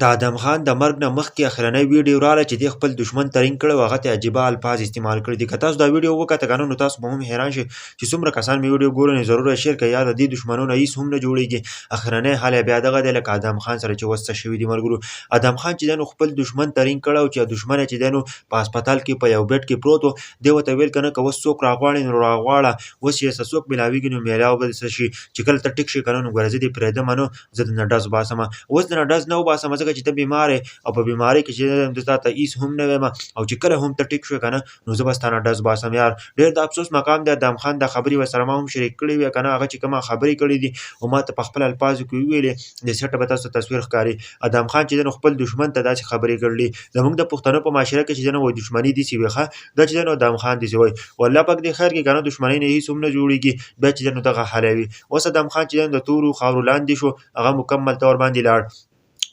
د ادم خان د مرګ نه مخکې اخرنۍ ویډیو راغله چې دی خپل دښمن ترین کړی و، هغه ته عجیبه الفاظ استعمال کړي دي. که تاسو دا ویډیو وکته کنه نو تاسو به هم حیران شئ چې څومره کسان مې ویډیو ګوري، نو ضرور یې شیر کړئ. یا د دې دښمنو نه هېڅ هم نه جوړېږي. اخرنی حال یې بیا دغه دی لکه ادم خان سره چې اوس څه شوي دي ملګرو. ادم خان چې دی نو خپل دښمن ترین کړی و چې دښمن یې چې دی نو په هسپتال کې په یو بیډ کې پروت و. دی ورته ویل کنه که اوس څوک راغواړي نو راغواړه، اوس یې څه څوک میلاویږي نو میلاو به څه شي، چې کله ته ټیک شې کنه نو ګوره زه دې پرېږدمه نو زه درنه ډز باسمه. اوس درنه ډز نه وباسمه ځکه چې ته بیمار یې او په بیمارۍ کې چې زه تاته هېڅ هم نه ویم، او چې کله هم ته ټیک شوې کنه نو زه به ستا نه ډز باسم. یار ډېر د افسوس مقام دی. ادم خان دا خبرې ورسره ما هم شریک کړې وې کنه، هغه چې کومه خبرې کړې دي او ما ته په خپل الفاظو کې وویلې د سیټه به تاسو تصویر ښکاري. ادم خان چې دی نو خپل دښمن ته داسې خبرې کړلې. زموږ د پښتنو په معاشره کې چې دی نو وایي دښمني داسې وي ښه، دا چې دی نو ادم خان داسې وایي. والله پاک دې خیر کړي کنه، دښمنۍ نه هېڅ هم نه جوړېږي. بیا چې دی نو دغه حال وي. اوس ادم خان چې دی د تورو خاورو لاندې شو، هغه مکمل طور باندې لاړ.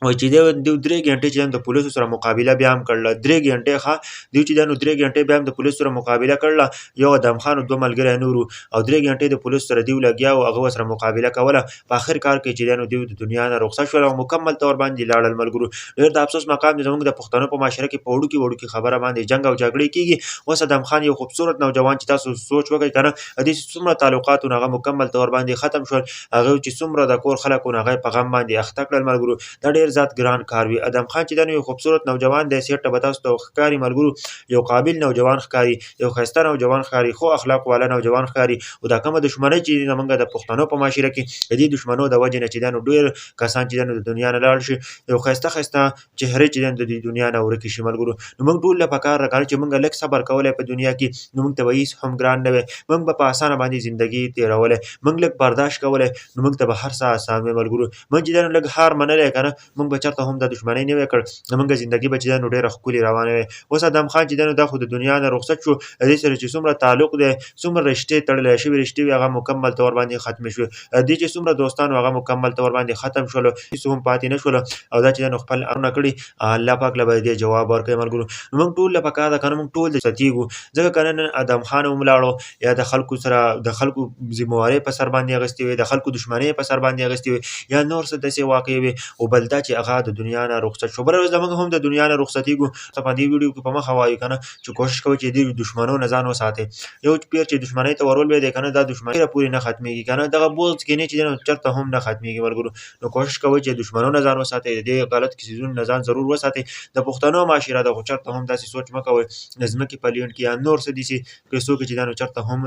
وایي چې دی 3 غنټې چې د پولیسو سره مقابله بیا هم کړله. 3 غنټې ښه دوی چې دی نو 3 غنټې بیا هم د پولیسو سره مقابله کړله. یو ادم خان او 2 ملګري نور وو او 3 غنټې د پولیسو سره دیو لګیا و، هغه ورسره مقابله کوله. په آخر کار کې چې دی نو دوی د دنیا نه رخصت شول او مکمل طور باندې لاړل ملګرو. ډېر د افسوس مقام دی. زموږ د پښتنو په معاشره کې په وړوکې خبره باندې جنګ او جګړې کېږي. اوس ادم خان یو خوبصورت نوجوان چې تاسو سوچ وکړئ کنه، د دې څومره تعلقات و هغه مکمل طور باندې ختم شول. هغه چې څومره د کور خلک و هغه په غم باندې اخته کړل ملګرو. دا ډېر زیات ګران کار وي. ادم خان چې دی نو یو خوبصورت نوجوان دی، سیټ ته به تاسو ته ښکاري ملګرو، یو قابل نوجوان ښکاري، یو ښایسته نوجوان ښکاري، ښو اخلاق والا نوجوان ښکاري. او دا کومه دښمنۍ چې زموږ د پښتنو په معاشره کې د دې دښمنو د وجې نه چې دی نو ډېر کسان چې دی نو د دنیا نه لاړ شي، یو ښایسته چهرې چې دی نو د دې دنیا نه ورکې شي ملګرو. نو موږ ټول له پکار ده کنه چې موږ لږ صبر کولی په دنیا کې، نو موږ ته به هېڅ هم ګران نه وی. موږ به په اسانه باندې زندګي تېرولی. موږ لږ برداشت کولی نو موږ ته به هر څه اسان وي ملګرو. موږ چې دی نو لږ هار منلی کنه، موږ به چېرته هم د دښمنۍ نه وی کړ، زموږ زندګي به چې دی نو ډېره ښکلې روانه وي. اوس ادم خان چې دی نو دا خو د دنیا نه رخصت شو، د دې سره چې څومره تعلق دی، څومره رشتې تړلی شوي رشتې وي هغه مکمل طور باندې ختمې شوې. دې چې څومره دوستان و هغه مکمل طور باندې ختم شولو، هېڅ هم پاتې نه شول. او دا چې دی نو خپل امرونه کړي، الله پاک له به دې جواب ورکوي ملګرو. نو موږ ټول له پکار ده کنه موږ ټول د ستیږو، ځکه کنه نن ادم خان هم ولاړو، یا د خلکو سره د خلکو ذموارۍ په سر باندې اخیستې وې، د خلکو دښمنۍ په سر باندې اخیستې وې، یا نور څه داسې واقعې وې. او بل دا چې هغه د دنیا نه رخصت شو. بله ورځ زموږ هم د دنیا نه رخصتېږو. ته په دې ویډیو کې په مخه وایو کنه چې کوشش کوئ چې دې دښمنو نه ځان وساتئ. یو پیر چې دښمنۍ ته ورولوېدی کنه، دا دښمنۍ پورې نه ختمېږي کنه، دغه بغض کینې چې دی نو چېرته هم نه ختمېږي ملګرو. نو کوشش کوئ چې دښمنو نه ځان وساتئ، د دې غلط څیزونو نه ځان ضرور وساتئ. د پښتنو معاشره ده خو چېرته هم داسې سوچ مه کوئ د ځمکې په لینډ کې یا نور څه داسې پیسو کې چې دا نو چېرته هم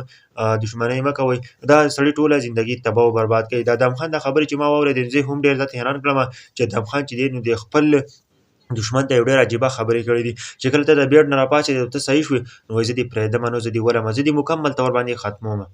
دښمنۍ مه کوئ. دا سړي ټوله زندګي تباه او برباد کوي. د ادم خان دا خبرې چې ما واورېدې زه هم ډېر زیات حیران کړم چې ادم خان چې دی نو د خپل دښمن ته یو ډېر عجیبه خبرې کړې دي چې کله ته د بیډ نه راپاڅېدې ته صحیح شوې، نو وایي زه دې پرېږدمه نو زه دې ولمه، زه دې مکمل طور باندې ختمومه.